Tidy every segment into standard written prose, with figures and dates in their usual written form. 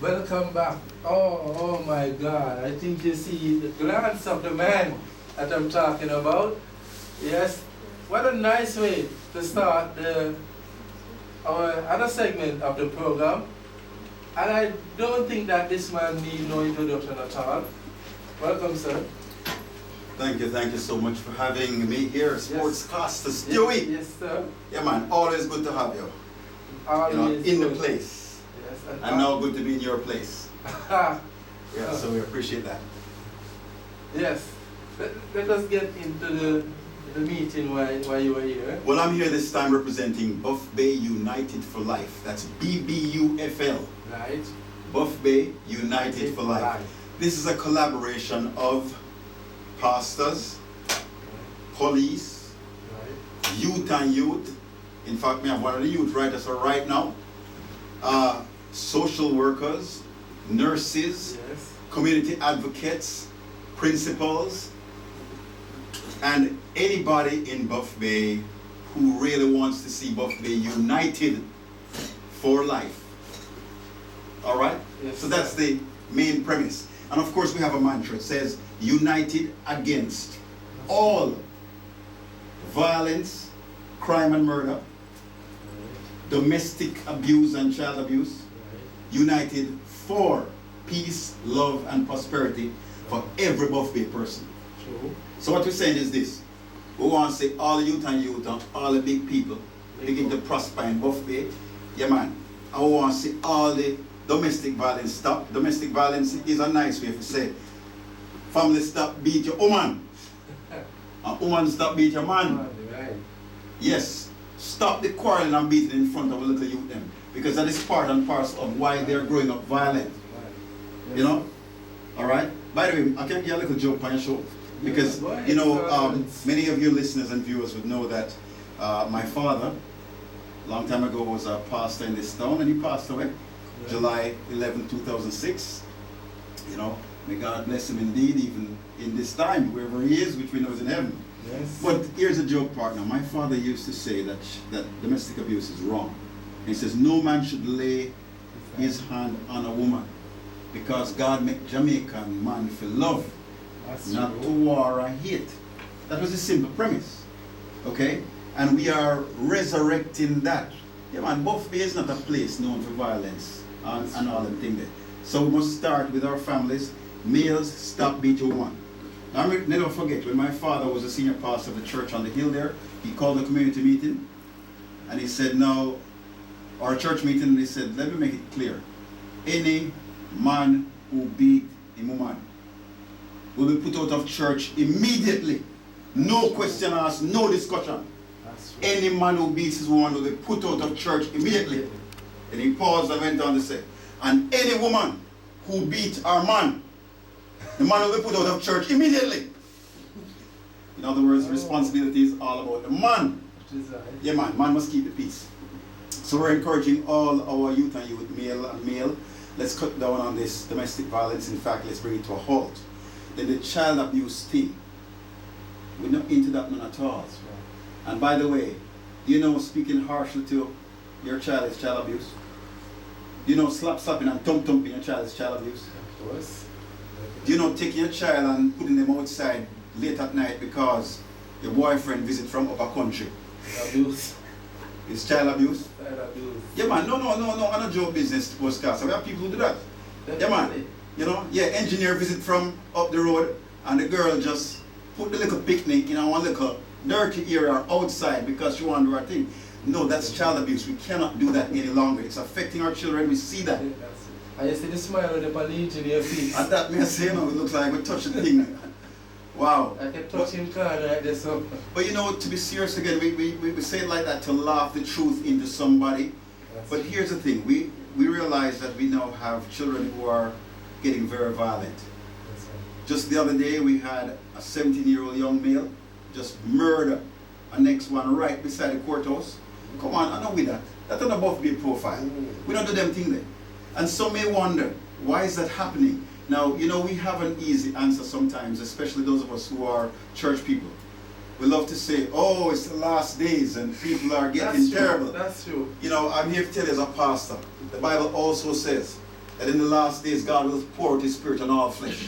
Welcome back. Oh my God. I think you see the glance of the man that I'm talking about. Yes. What a nice way to start our other segment of the program. And I don't think that this man needs no introduction at all. Welcome, sir. Thank you so much for having me here, Sportscaster Stewie. Yes, sir. Yeah, man, always good to have you. Always in good. the place. Yes, and now good to be in your place. Yeah, so we appreciate that. Yes. Let us get into the meeting while you were here. Well, I'm here this time representing Buff Bay United for Life. That's BBUFL. Right. Buff Bay United for Life. This is a collaboration of pastors, police, youth and youth. In fact, me have one of the youth writers right now. Social workers, nurses, community advocates, principals, and anybody in Buff Bay who really wants to see Buff Bay united for life. All right? Yes, so that's the main premise. And of course we have a mantra. It says, united against all violence, crime and murder, domestic abuse and child abuse, united for peace, love and prosperity for every Buff Bay person. True. So what we're saying is this. We want to say all the youth and all the big people begin to prosper in Buff Bay. Yeah, man. And we want to see all the domestic violence stop. Domestic violence is a nice way to say family stop beat your woman. And woman stop beat your man. Right. Yes. Stop the quarreling and beating in front of a little youth them. Because that is part and parcel of why they're growing up violent. Yes. You know? Alright? By the way, I can get a little joke on your show. Because, you know, many of your listeners and viewers would know that my father, a long time ago, was a pastor in this town, and he passed away July 11, 2006. You know, may God bless him indeed, even in this time, wherever he is, which we know is in heaven. Yes. But here's a joke, partner. My father used to say that domestic abuse is wrong. He says, no man should lay his hand on a woman, because God made Jamaican man for love. That's not true. to war or hate. That was a simple premise. Okay? And we are resurrecting that. Yeah, man, Buff Bay is not a place known for violence and all them things there. So we must start with our families. Males, stop beat your woman. Now, never forget, when my father was a senior pastor of the church on the hill there, he called a community meeting and he said, now, our church meeting, and he said, let me make it clear. Any man who beat a woman will be put out of church immediately. No question asked, no discussion. Any man who beats his woman will be put out of church immediately. And he paused and went on to say, and any woman who beats our man, the man will be put out of church immediately. In other words, responsibility is all about the man. Yeah, man must keep the peace. So we're encouraging all our youth and youth, male and male, let's cut down on this domestic violence. In fact, let's bring it to a halt. Then the child abuse thing, we're not into that one at all. And by the way, do you know speaking harshly to your child is child abuse? Do you know slapping and thumping your child is child abuse? Of course. Do you know taking your child and putting them outside late at night because your boyfriend visits from upper country? Abuse. It's child abuse? Child abuse. Yeah, man, no, I'm not joke business podcast. So we have people who do that. Definitely. Yeah, man. You know, yeah, engineer visit from up the road and the girl just put the little picnic in one little dirty area outside because she want to do her thing. No, that's child abuse. We cannot do that any longer. It's affecting our children. We see that. I see the smile on the engineer face. And that may say, you know, it looks like we touch the thing. Wow. I can touch him car like this up. But you know, to be serious again, we say it like that to laugh the truth into somebody. But here's the thing. We realize that we now have children who are getting very violent. Just the other day we had a 17-year-old young male just murder a next one right beside the courthouse. Come on, I know with that. That's not above be profile. We don't do them thing there. And some may wonder, why is that happening? Now, you know, we have an easy answer sometimes, especially those of us who are church people. We love to say, oh, it's the last days and people are getting terrible. That's true. You know, I'm here to tell you as a pastor, the Bible also says that in the last days God will pour out His Spirit on all flesh.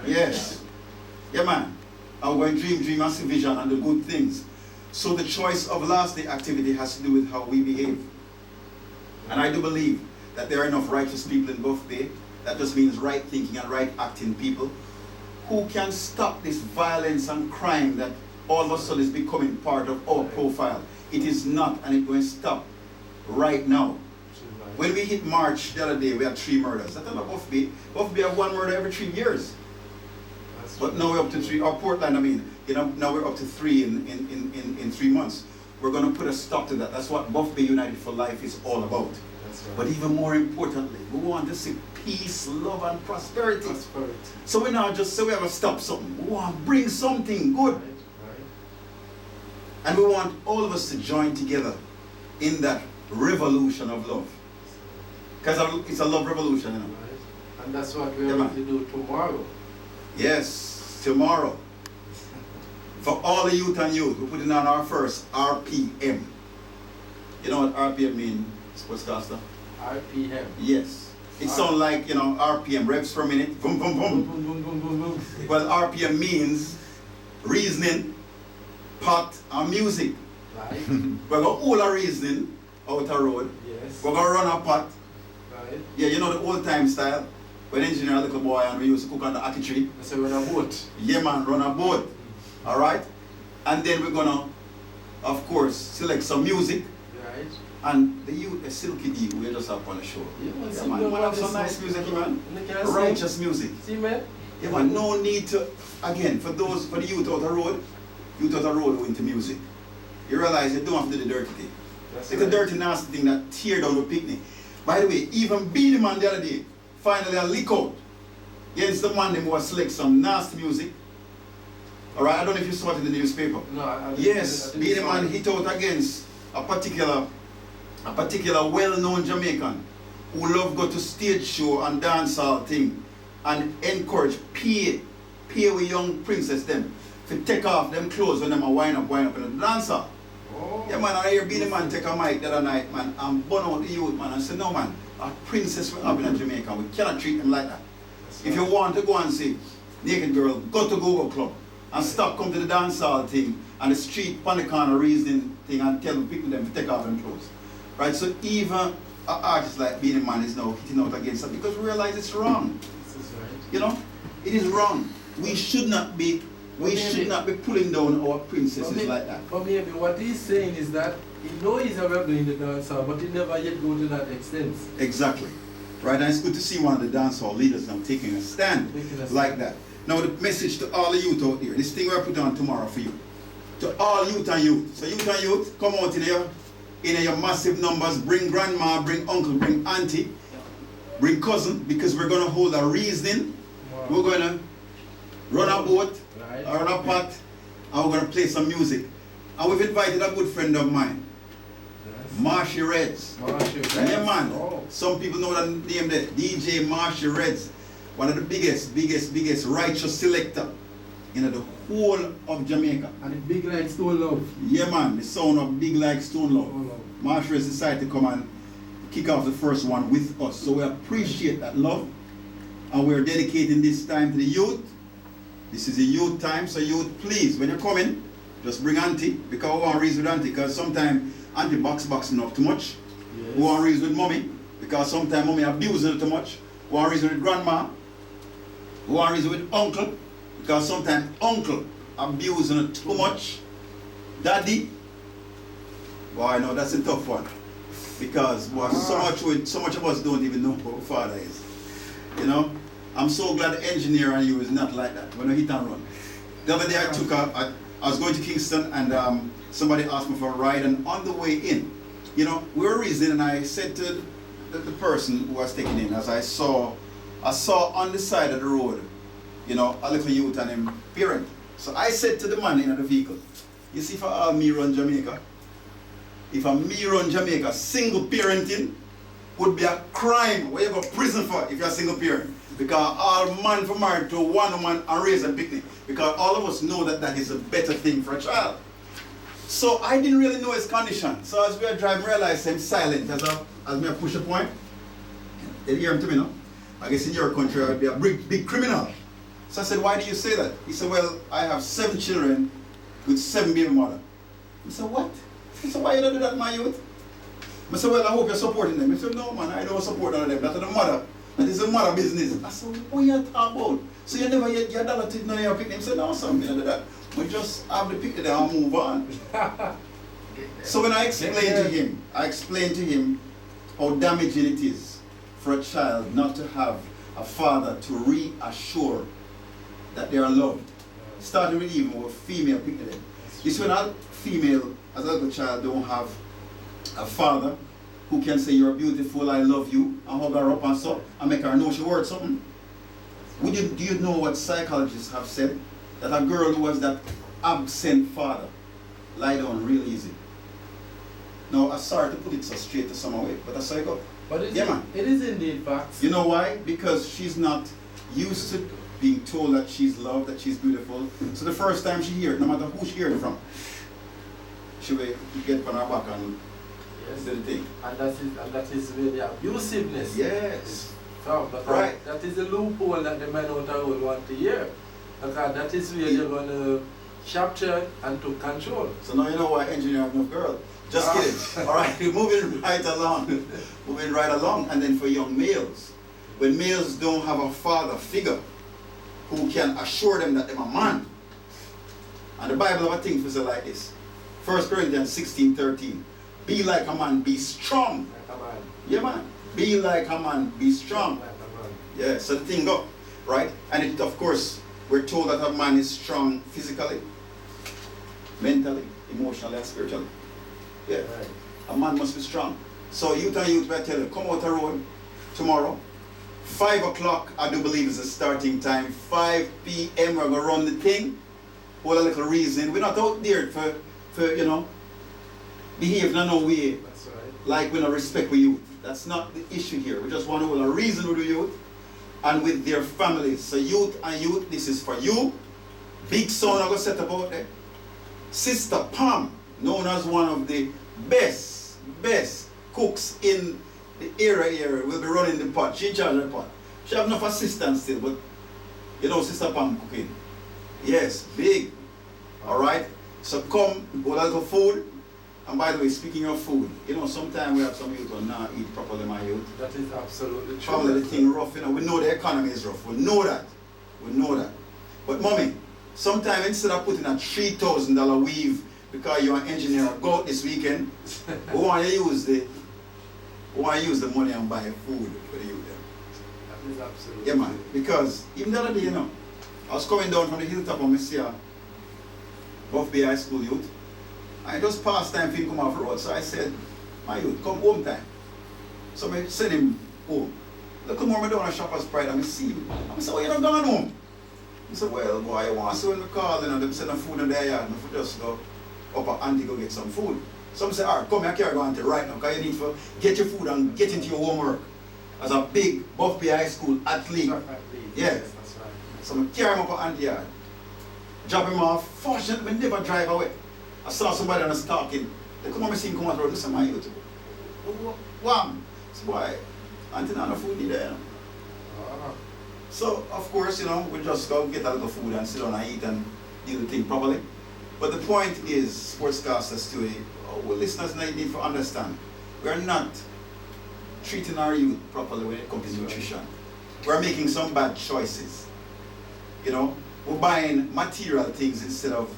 Yes. Yeah, man. I'm going to dream and see vision and the good things. So the choice of last day activity has to do with how we behave. And I do believe that there are enough righteous people in Buff Bay. That just means right thinking and right acting people who can stop this violence and crime that all of a sudden is becoming part of our profile. It is not, and it will stop right now. When we hit March the other day, we had 3 murders. That's not Buff Bay. Buff Bay have 1 murder every 3 years. But now we're up to 3, or Portland, I mean, you know, now we're up to 3 in 3 months. We're going to put a stop to that. That's what Buff Bay United for Life is all about. Right. But even more importantly, we want to see peace, love, and prosperity. So we not just say we have to stop something. We want to bring something good. Right. And we want all of us to join together in that revolution of love. Because it's a love revolution, you know. Right. And that's what we're going to do tomorrow. Yes, tomorrow. For all the youth and youth, we're putting on our first RPM. You know what RPM means, Sportscaster? RPM. Yes. It sounds like, you know, RPM, reps per minute. Boom, boom, boom. Boom, boom, boom, boom, boom. Well, RPM means reasoning, pot, and music. Right. We're going to hold a reasoning out the road. Yes. We're going to run a pot. Right. Yeah, you know the old time style. When engineer a little boy and we used to cook on the ackee tree. So run a boat. Yeah, man, run a boat. Alright? And then we're going to, of course, select some music. Right. And the youth, a Silky D, we just have on the show. Yeah, man, we have some nice music, man. Righteous music. See, man? Yeah, man, no need to, again, for the youth out the road who into music. You realize you don't have to do the dirty thing. It's the dirty, nasty thing that tear down the picnic. By the way, even Beenie Man the other day, finally a leak out against the man who was select some nasty music. Alright, I don't know if you saw it in the newspaper. No, yes, Beenie Man hit out against a particular well-known Jamaican who love go to stage show and dancehall thing and encourage pay with young princess them to take off them clothes when them are wind up in the dancer. Oh. Yeah, man, I hear Beenie Man take a mic the other night, man, and burn out the youth, man, and say, no, man, a princess we have in Jamaica, we cannot treat them like that. If you want to go and see naked girl, go to Google Club and stop, come to the dancehall thing and the street pan the corner reasoning thing and tell the people them to take off them clothes. Right, so even an artist like Beenie Man is now hitting out against that because we realize it's wrong. This is right. You know, it is wrong. We should not be pulling down our princesses like that. But maybe what he's saying is that he knows he's a rebel in the dancehall, but he never yet go to that extent. Exactly. Right, and it's good to see one of the dancehall leaders now taking a stand like that. Now the message to all the youth out there, this thing we're putting on tomorrow for you. To all youth and youth. So youth and youth, come out in your massive numbers, bring grandma, bring uncle, bring auntie, bring cousin, because we're going to hold a reasoning. Wow. We're going to run a boat, run a pot, and we're going to play some music. And we've invited a good friend of mine, Marshy Reds. Yeah, man. Oh. Some people know that name there, DJ Marshy Reds. One of the biggest righteous selector in the whole of Jamaica. And the big like Stone Love. Yeah, man, the sound of big like Stone Love. Marshy Reds decided to come and kick off the first one with us. So we appreciate that love. And we're dedicating this time to the youth. This is a youth time, so youth, please, when you're coming, just bring auntie, because we want to reason with auntie, because sometimes auntie boxing up too much. Yes. We want to reason with mommy, because sometimes mommy abusing it too much. We want to reason with grandma. We want to reason with uncle, because sometimes uncle abusing it too much. Daddy, well, I know that's a tough one, because well, so much of us don't even know who our father is. You know, I'm so glad the engineer and you is not like that when I hit and run. The other day I was going to Kingston and somebody asked me for a ride, and on the way in, you know, we were reasoning, and I said to the person who was taking in, as I saw on the side of the road, you know, a little youth and him parent. So I said to the man in the vehicle, you see, for me run Jamaica, if me run Jamaica, single parenting would be a crime where you go to prison for if you're a single parent. Because all man for married to one woman and raise a picnic. Because all of us know that that is a better thing for a child. So I didn't really know his condition. So as we were driving, I realized him silent as me push a point. You hear him to me now? I guess in your country I'd be a big criminal. So I said, why do you say that? He said, well, I have 7 children with 7 baby mothers. I said, what? He said, why you don't do that, my youth? I said, well, I hope you're supporting them. He said, no, man, I don't support none of them. That's the mother. That is the mother business. I said, what you talking about? So you never get your dollar to none of your picnic? He said, no, son, we don't do that. We just have the picnic there and move on. So when I explained to him how damaging it is for a child not to have a father to reassure that they are loved. Starting with even with female picnic. You see, when a female, as a little child, don't have a father who can say, you're beautiful, I love you, and hug her up and so, and make her know she worth something. Do you know what psychologists have said? That a girl who has that absent father lie down real easy. Now, I'm sorry to put it so straight to some way, but that's how it goes. But it is indeed facts. You know why? Because she's not used to being told that she's loved, that she's beautiful. So the first time she hears it, no matter who she hears it from, she will get on her back and do the thing. And that is where the abusiveness is from. Right. That is the loophole that the men out there will want to hear. Because that is where they're going to capture and to control. So now you know why engineer have no girl. Just kidding. Alright, moving right along. Moving right along. And then for young males, when males don't have a father figure who can assure them that they're a man. And the Bible have a thing for say like this. 1 Corinthians 16:13. Be like a man, be strong. Like a man. Yeah, man. Be like a man, be strong. Like a man. Yeah, so the thing go, right? And it, of course, we're told that a man is strong physically, mentally, emotionally, and spiritually. Yeah. Right. A man must be strong. So youth and youth, I tell you, come out the road tomorrow. 5 o'clock, I do believe, is the starting time. 5 p.m. we're going to run the thing. All a little reason. We're not out there for behave in no way. That's right. Like we don't respect the youth. That's not the issue here. We just want to hold a reason with the youth and with their families. So youth and youth, this is for you. Big son I'm going to set about there. Sister Pam, known as one of the best cooks in the area will be running the pot. She in charge of the pot. She have enough assistants still, but you know Sister Pam cooking. Yes, big. Alright? So come, go a little food. And by the way, speaking of food, you know, sometimes we have some youth who not eat properly, my youth. That is absolutely true. Probably the thing rough, you know. We know the economy is rough. We know that. We know that. But mommy, sometimes instead of putting a $3,000 weave because you're an engineer, go out this weekend, we want to use the money and buy food for the youth. That is absolutely yeah, man. Because even the other day, you know, I was coming down from the hilltop and I see a Buff Bay High School youth. I just passed time for him to come off the road, so I said, my youth, come home time. So I send him home. Look more I down at Shoppers Pride and I see him. I said, well, you're not going home. He said, well, boy, I want to see when we call and them send food in their yard and if we just go up at auntie go get some food. Some say, all right, come here, carry go auntie right now, because you need to get your food and get into your homework as a big Buff Bay High School athlete. Yeah. Yes, that's right. So I carry him up at auntie yard, drop him off. Fortunately, we never drive away. I saw somebody on us talking. They come on and see him come on the road. They say, my youth, wham. So why? Auntie not no food neither, you know. So, of course, you know, we just go get a little food and sit down and eat and do the thing properly. But the point is, sportscasters too, our listeners need to understand, we are not treating our youth properly when it comes to nutrition. We're making some bad choices. You know, we're buying material things instead of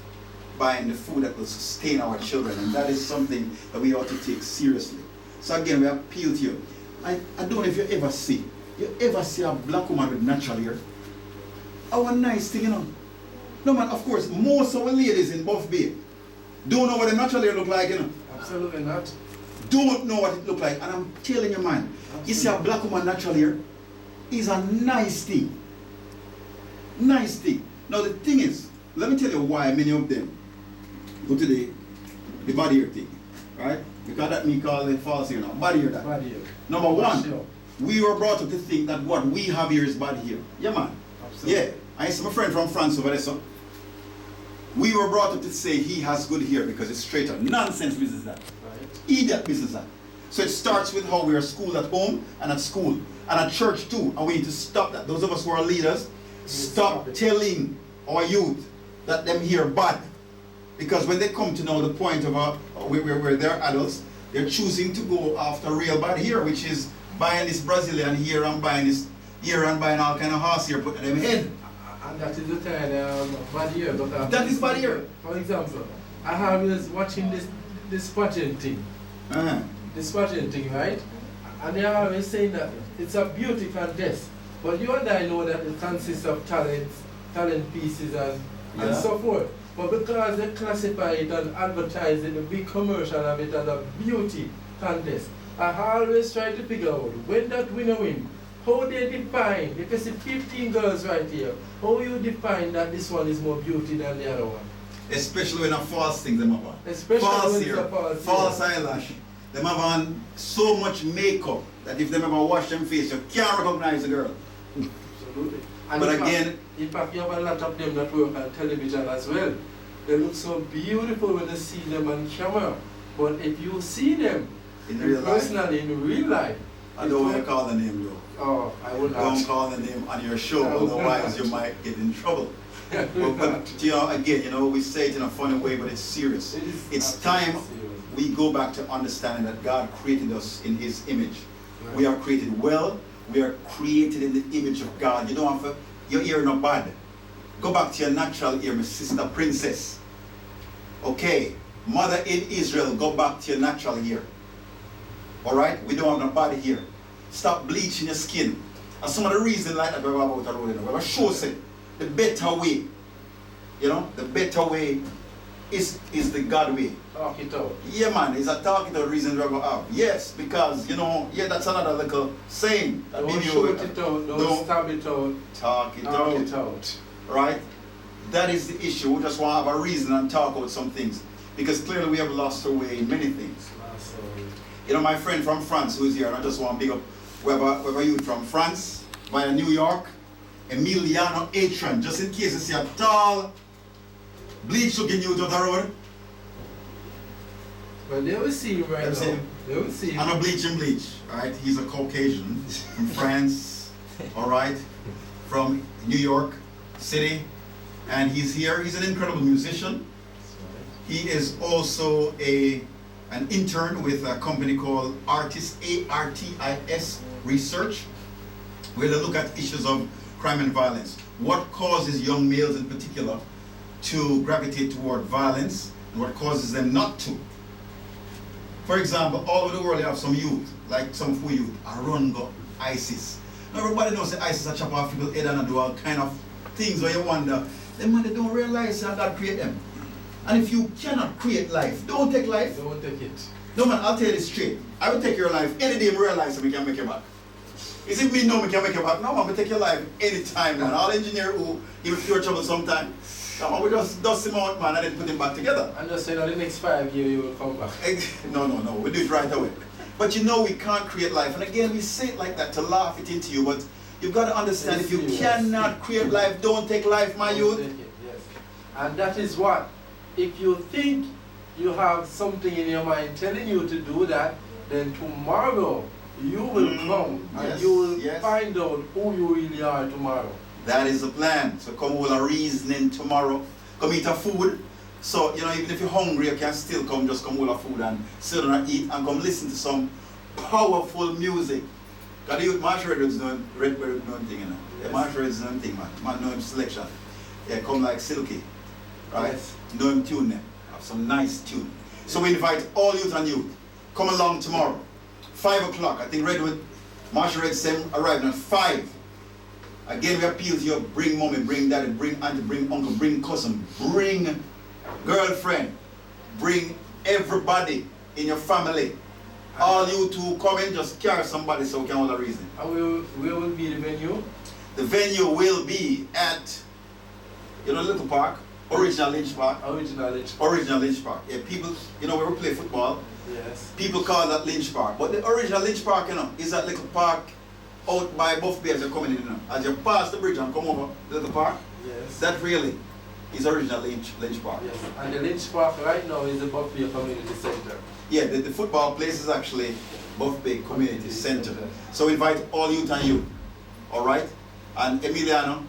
buying the food that will sustain our children, and that is something that we ought to take seriously. So again, we appeal to you. I don't know if you ever see a black woman with natural hair. Our nice thing, you know. No man, of course, most of our ladies in Buff Bay don't know what the natural hair look like, you know. Absolutely not. Don't know what it look like, and I'm telling you, man, you see a black woman natural hair is a nice thing. Nice thing. Now the thing is, let me tell you why many of them go to the body hair thing, right? Because that me call it false hair now. Body hair that. Body hair. Number one, we were brought up to think that what we have here is body hair. Yeah, man. Absolutely. Yeah. I see my friend from France over there, so. We were brought up to say he has good hair because it's straighter. Nonsense business that. Right. Idiot business that. So it starts with how we are schooled at home and at school and at church too. And we need to stop that. Those of us who are leaders, stop telling our youth that them here bad. Because when they come to know the point of where they're adults, they're choosing to go after real bad here, which is buying this Brazilian here and buying this here and buying all kind of horse here, putting them head. And that is the kind of bad year. That is bad year. For example, I was watching this pageant thing. This pageant thing, right? And they are always saying that it's a beauty contest. But you and I know that it consists of talent pieces and so forth. But because they classify it and advertise it, a big commercial of it as a beauty contest, I always try to figure out when that winner wins, how they define, if you see 15 girls right here, how you define that this one is more beauty than the other one? Especially when a false thing them have on. Especially false when hair, it's a false false eyelash. Them have on so much makeup that if them ever wash them face, you can't recognize the girl. Absolutely. And But in again, fact, in fact, you have a lot of them that work on television as well. They look so beautiful when you see them on camera. But if you see them in real life, personally, in real life, I don't want to call the name though. oh, I would not. Don't call the name on your show, otherwise you might get in trouble. But you know, again, you know, we say it in a funny way, but it's serious. It's time we go back to understanding that God created us in His image. Right. We are created well. We are created in the image of God. You don't have to, your ear not bad. Go back to your natural ear, my sister princess. Okay, mother in Israel, go back to your natural ear. Alright? We don't have no body here. Stop bleaching your skin. And some of the reasons like that we're about to roll in. We're show say the better way. You know, the better way is the God way. Talk it out. Yeah, man, it's a talk it out reason we're going to have. Yes, because, you know, yeah, that's another little saying. That Don't maybe shoot it out, don't stab it out, talk it talk out. it out. Right? That is the issue. We just want to have a reason and talk about some things. Because clearly we have lost our way in many things. You know, my friend from France who is here, and I just want to big up whoever you from France, via New York, Emiliano Atron, just in case you see a tall, bleach looking youth on the road. Well, they will see him right now. They will see him. And a bleach. Right? He's a Caucasian from France, alright, from New York City. And he's here. He's an incredible musician. He is also an intern with a company called Artis, ARTIS Research, where they look at issues of crime and violence. What causes young males in particular to gravitate toward violence, and what causes them not to? For example, all over the world you have some youth, like some of youth, are run go ISIS. Now everybody knows that ISIS are chop off people's head and do all kind of things where you wonder, them man they don't realize that God create them. And if you cannot create life, don't take life. Don't take it. No man, I'll tell you this straight. I will take your life any day I realize that we can make it back. Is it me no we can make it back? No man, we take your life anytime, man. All engineer who even pure trouble sometime. Come on, we just dust him out, man, and then put him back together. I'm just saying, in the next 5 years you will come back. No, we do it right away. But you know we can't create life. And again, we say it like that to laugh it into you, but you've got to understand if you cannot create life, don't take life, my youth. Take it, yes. And that is what, if you think you have something in your mind telling you to do that, then tomorrow you will come and you will find out who you really are tomorrow. That is the plan. So come with a reasoning tomorrow. Come eat a food. So, you know, even if you're hungry, you can still come, just come with a food and sit down and eat and come listen to some powerful music. Because the youth Marshall Redwood's doing thing, you know. Yes. Marshall Redwood's doing thing, man. Man know him selection. Yeah, come like Silky. Right? Yes. Know him tune them. Have some nice tune. So we invite all youth and youth. Come along tomorrow. 5 o'clock. I think Redwood, Marshall Red Sem arriving at 5. Again, we appeal to you, bring mommy, bring daddy, bring auntie, bring uncle, bring cousin, bring girlfriend, bring everybody in your family. All you two come in, just carry somebody so we can hold a reason. And where will be the venue? The venue will be at, you know, Little Park, Original Lynch Park. Original Lynch Park. Yeah, people, you know, where we play football. Yes. People call that Lynch Park. But the original Lynch Park, you know, is that little park out by Buff Bay as you're coming in, you know. As you pass the bridge and come over the little park. Yes. That really It's original Lynch Park. Yes, and the Lynch Park right now is the Buff Bay Community Center. Yeah, the football place is actually Buff Bay Community Center. So invite all youth and youth. All right? And Emiliano,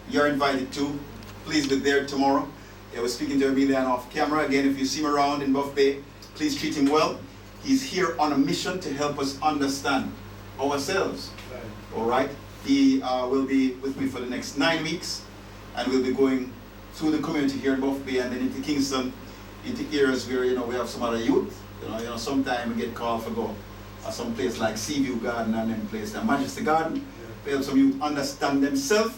you're invited too. Please be there tomorrow. I was speaking to Emiliano off camera. Again, if you see him around in Buff Bay, please treat him well. He's here on a mission to help us understand ourselves. Right. All right? He will be with me for the next 9 weeks, and we'll be going through the community here in Buff Bay and then into Kingston, into areas where we have some other youth. Sometimes we get called for go some place like Seaview Garden and then place like Majesty Garden. Yeah. We help some youth understand themselves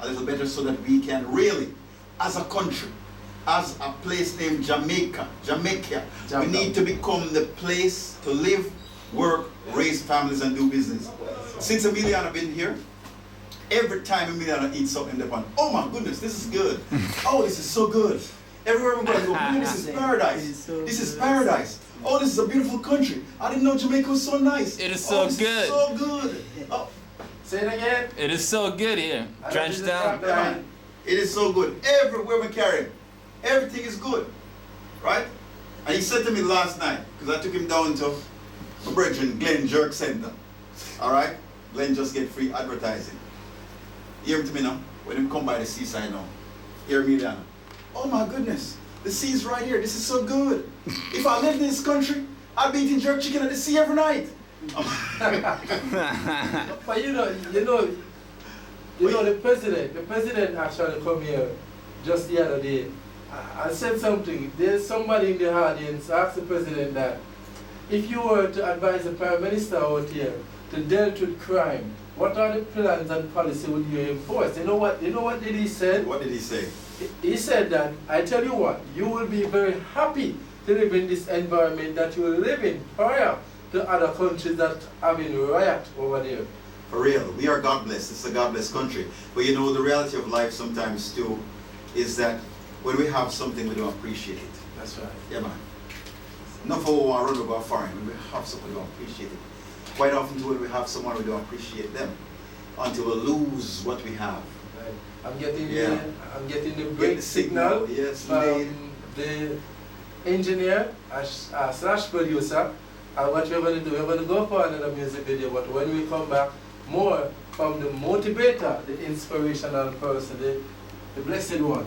a little better so that we can really, as a country, as a place named Jamaica, we need to become the place to live, work, raise families and do business. Since Emiliano been here, every time Emiliano eats something, they're going, oh my goodness, this is good. Oh, this is so good. Everywhere we go, we go, oh, this is paradise. This is paradise. Oh, this is a beautiful country. I didn't know Jamaica was so nice. It is so this good. Is so good. Oh. Say it again. It is so good here. Trenchtown. Man, it is so good. Everywhere we carry, everything is good. Right? And he said to me last night, because I took him down to my brethren, Glenn Jerk Center. Alright? Glenn just get free advertising. Hear him to me now. When him come by the seaside now. Hear me now. Oh my goodness. The sea is right here. This is so good. If I lived in this country, I'd be eating jerk chicken at the sea every night. But you know, the president actually come here just the other day. I said something. There's somebody in the audience asked the president that if you were to advise the prime minister out here to deal with crime, what are the plans and policy would you enforce? You know what did he say? What did he say? He said that, I tell you what, you will be very happy to live in this environment that you will live in prior to other countries that have been riot over there. For real, we are God blessed. It's a God blessed country. But the reality of life sometimes too is that when we have something, we don't appreciate it. That's right. Yeah, man. Not for we want to run over foreign. When we have something, we don't appreciate it. Quite often too, when we have someone, we don't appreciate them until we lose what we have. Right. I'm getting the Get break the signal yes, from the engineer slash producer. And what we're going to do, we're going to go for another music video, but when we come back, more from the motivator, the inspirational person, the blessed one,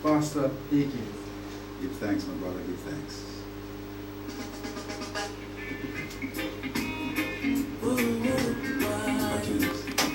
Pastor Akins. Give thanks, my brother, give thanks.